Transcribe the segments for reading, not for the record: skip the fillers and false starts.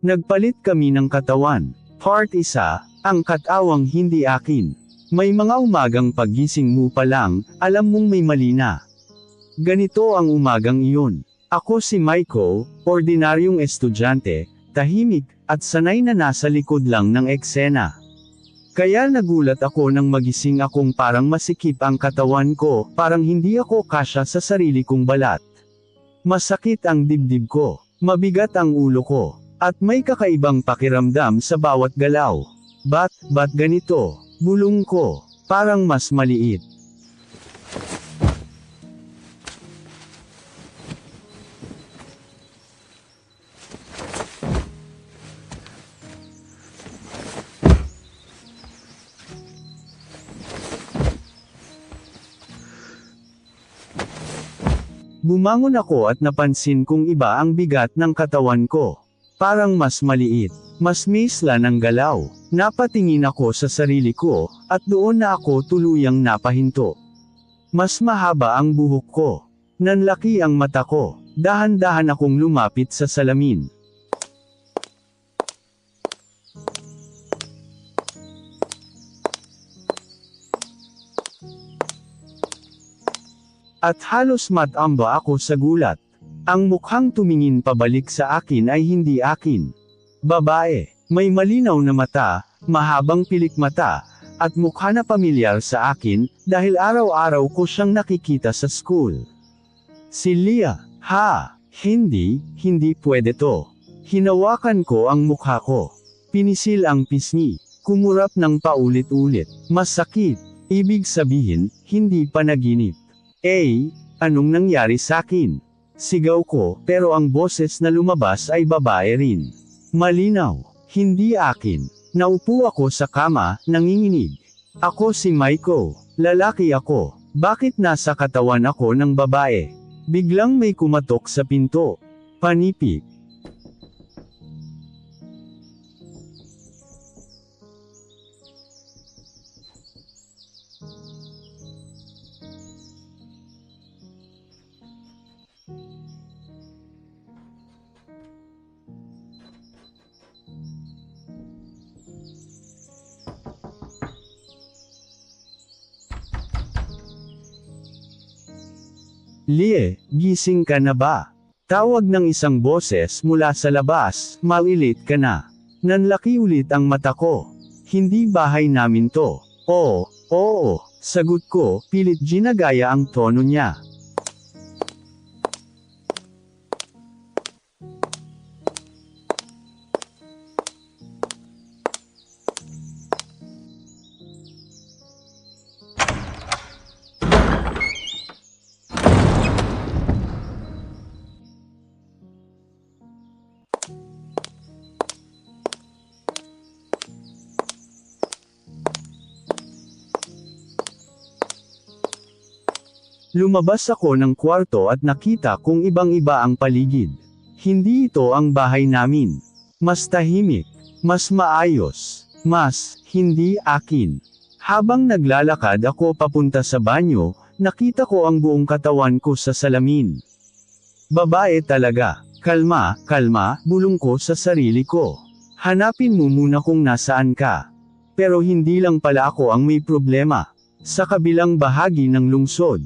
Nagpalit kami ng katawan. Part 1, ang katawang hindi akin. May mga umagang paggising mo pa lang, alam mong may mali na. Ganito ang umagang iyon. Ako si Michael, ordinaryong estudyante, tahimik, at sanay na nasa likod lang ng eksena. Kaya nagulat ako nang magising akong parang masikip ang katawan ko, parang hindi ako kasya sa sarili kong balat. Masakit ang dibdib ko, mabigat ang ulo ko, at may kakaibang pakiramdam sa bawat galaw. Ba't ganito? Bulong ko, parang mas maliit. Bumangon ako at napansin kong iba ang bigat ng katawan ko. Parang mas maliit, mas misla ng galaw. Napatingin ako sa sarili ko, at doon na ako tuluyang napahinto. Mas mahaba ang buhok ko. Nanlaki ang mata ko. Dahan-dahan akong lumapit sa salamin. At halos matamba ako sa gulat. Ang mukhang tumingin pabalik sa akin ay hindi akin. Babae, may malinaw na mata, mahabang pilik mata, at mukha na pamilyar sa akin, dahil araw-araw ko siyang nakikita sa school. Si Leah, hindi pwede to. Hinawakan ko ang mukha ko. Pinisil ang pisngi, kumurap ng paulit-ulit. Masakit, ibig sabihin, hindi panaginip. Anong nangyari sakin? Sigaw ko, pero ang boses na lumabas ay babae rin. Malinaw, hindi akin. Naupo ako sa kama, nanginginig. Ako si Michael, lalaki ako. Bakit nasa katawan ako ng babae? Biglang may kumatok sa pinto. Panipik. Leah, gising ka na ba? Tawag ng isang boses mula sa labas, malilit ka na. Nanlaki ulit ang mata ko. Hindi bahay namin to. Oo, sagot ko, pilit ginagaya ang tono niya. Lumabas ako ng kwarto at nakita kong ibang-iba ang paligid. Hindi ito ang bahay namin. Mas tahimik, mas maayos, mas hindi akin. Habang naglalakad ako papunta sa banyo, nakita ko ang buong katawan ko sa salamin. Babae talaga. Kalma, bulong ko sa sarili ko. Hanapin mo muna kung nasaan ka. Pero hindi lang pala ako ang may problema. Sa kabilang bahagi ng lungsod,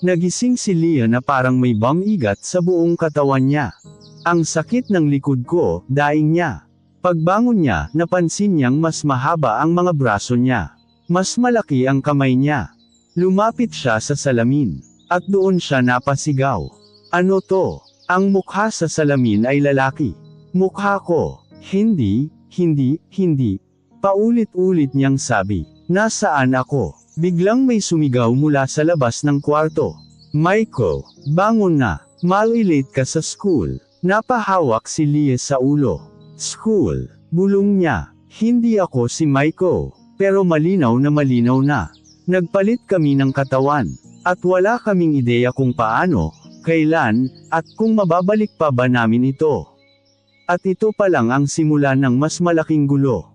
nagising si Leah na parang may bang-igat sa buong katawan niya. Ang sakit ng likod ko, daing niya. Pagbangon niya, napansin niyang mas mahaba ang mga braso niya. Mas malaki ang kamay niya. Lumapit siya sa salamin. At doon siya napasigaw. Ano to? Ang mukha sa salamin ay lalaki. Mukha ko. Hindi. Paulit-ulit niyang sabi. Nasaan ako? Biglang may sumigaw mula sa labas ng kwarto. Michael, bangon na. Malilit ka sa school. Napahawak si Leah sa ulo. School, bulong niya. Hindi ako si Michael. Pero malinaw na. Nagpalit kami ng katawan. At wala kaming ideya kung paano, kailan, at kung mababalik pa ba namin ito. At ito pa lang ang simula ng mas malaking gulo.